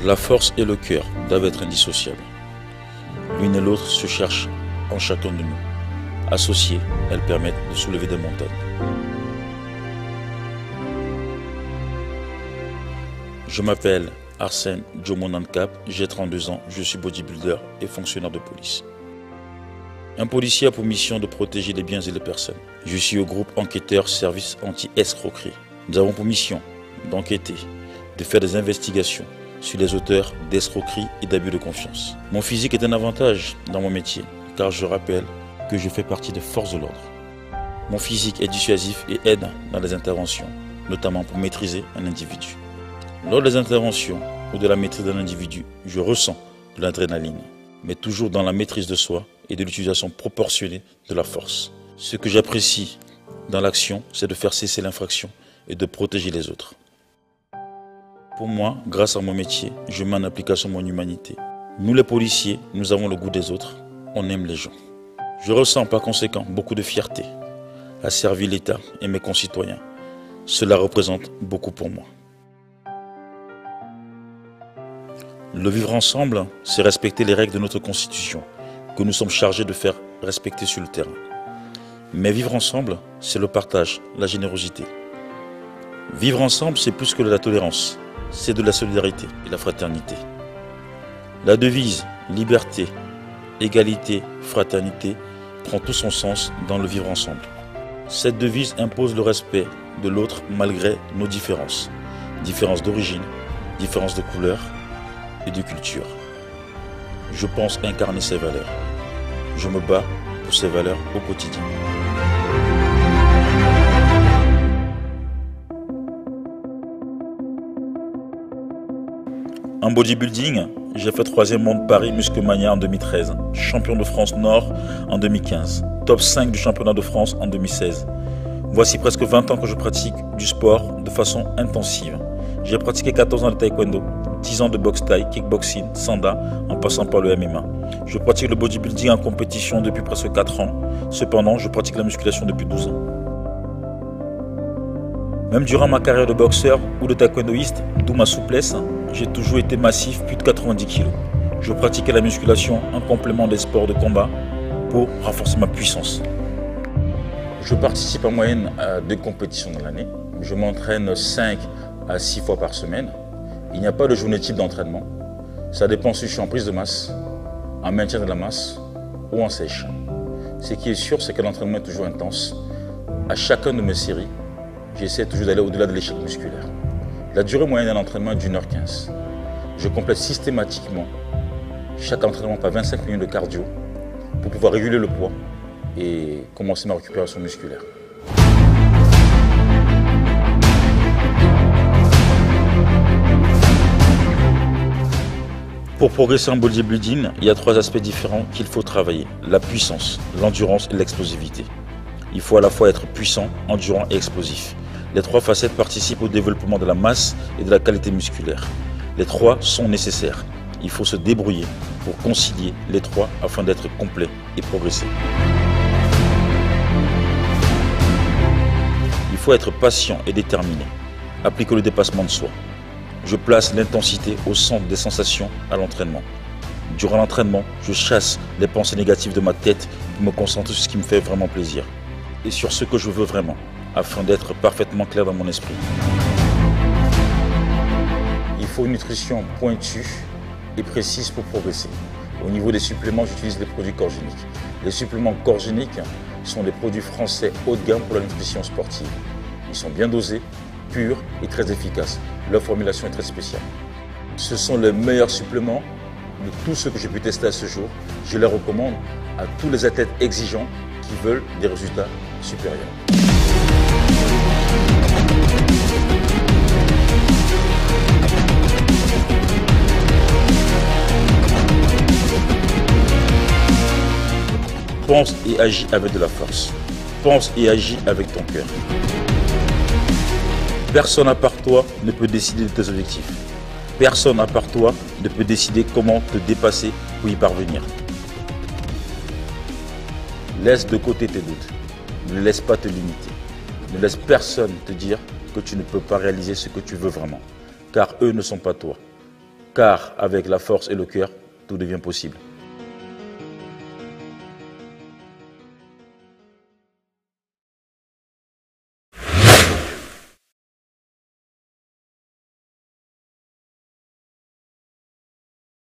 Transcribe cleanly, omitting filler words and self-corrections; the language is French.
La force et le cœur doivent être indissociables. L'une et l'autre se cherchent en chacun de nous. Associées, elles permettent de soulever des montagnes. Je m'appelle Arsène Djomo Nankap, j'ai 32 ans, je suis bodybuilder et fonctionnaire de police. Un policier a pour mission de protéger les biens et les personnes. Je suis au groupe enquêteur service anti-escroquerie. Nous avons pour mission d'enquêter, de faire des investigations sur les auteurs d'escroquerie et d'abus de confiance. Mon physique est un avantage dans mon métier, car je rappelle que je fais partie des forces de l'ordre. Mon physique est dissuasif et aide dans les interventions, notamment pour maîtriser un individu. Lors des interventions ou de la maîtrise d'un individu, je ressens de l'adrénaline, mais toujours dans la maîtrise de soi et de l'utilisation proportionnée de la force. Ce que j'apprécie dans l'action, c'est de faire cesser l'infraction et de protéger les autres. Pour moi, grâce à mon métier, je mets en application mon humanité. Nous les policiers, nous avons le goût des autres, on aime les gens. Je ressens par conséquent beaucoup de fierté à servir l'État et mes concitoyens. Cela représente beaucoup pour moi. Le vivre ensemble, c'est respecter les règles de notre Constitution, que nous sommes chargés de faire respecter sur le terrain. Mais vivre ensemble, c'est le partage, la générosité. Vivre ensemble, c'est plus que de la tolérance, c'est de la solidarité et la fraternité. La devise liberté, égalité, fraternité prend tout son sens dans le vivre ensemble. Cette devise impose le respect de l'autre malgré nos différences. Différences d'origine, différences de couleur et de culture. Je pense incarner ces valeurs. Je me bats pour ces valeurs au quotidien. En bodybuilding, j'ai fait 3e monde Paris Musclemania en 2013, champion de France Nord en 2015, top 5 du championnat de France en 2016. Voici presque 20 ans que je pratique du sport de façon intensive. J'ai pratiqué 14 ans de taekwondo, 10 ans de boxe thaï, kickboxing, sanda, en passant par le MMA. Je pratique le bodybuilding en compétition depuis presque 4 ans. Cependant, je pratique la musculation depuis 12 ans. Même durant ma carrière de boxeur ou de taekwondoïste, d'où ma souplesse, j'ai toujours été massif, plus de 90 kg. Je pratiquais la musculation en complément des sports de combat pour renforcer ma puissance. Je participe en moyenne à 2 compétitions dans l'année. Je m'entraîne 5 à 6 fois par semaine. Il n'y a pas de journée type d'entraînement. Ça dépend si je suis en prise de masse, en maintien de la masse ou en sèche. Ce qui est sûr, c'est que l'entraînement est toujours intense. À chacun de mes séries, j'essaie toujours d'aller au-delà de l'échec musculaire. La durée moyenne d'un entraînement est d'1h15. Je complète systématiquement chaque entraînement par 25 minutes de cardio pour pouvoir réguler le poids et commencer ma récupération musculaire. Pour progresser en bodybuilding, il y a 3 aspects différents qu'il faut travailler. La puissance, l'endurance et l'explosivité. Il faut à la fois être puissant, endurant et explosif. Les 3 facettes participent au développement de la masse et de la qualité musculaire. Les 3 sont nécessaires. Il faut se débrouiller pour concilier les 3 afin d'être complet et progresser. Il faut être patient et déterminé. Appliquer le dépassement de soi. Je place l'intensité au centre des sensations à l'entraînement. Durant l'entraînement, je chasse les pensées négatives de ma tête pour me concentrer sur ce qui me fait vraiment plaisir et sur ce que je veux vraiment, afin d'être parfaitement clair dans mon esprit. Il faut une nutrition pointue et précise pour progresser. Au niveau des suppléments, j'utilise les produits Corgéniques. Les suppléments Corgéniques sont des produits français haut de gamme pour la nutrition sportive. Ils sont bien dosés, purs et très efficaces. Leur formulation est très spéciale. Ce sont les meilleurs suppléments de tous ceux que j'ai pu tester à ce jour. Je les recommande à tous les athlètes exigeants qui veulent des résultats supérieurs. Pense et agis avec de la force. Pense et agis avec ton cœur. Personne à part toi ne peut décider de tes objectifs. Personne à part toi ne peut décider comment te dépasser pour y parvenir. Laisse de côté tes doutes. Ne laisse pas te limiter. Ne laisse personne te dire que tu ne peux pas réaliser ce que tu veux vraiment. Car eux ne sont pas toi. car avec la force et le cœur, tout devient possible.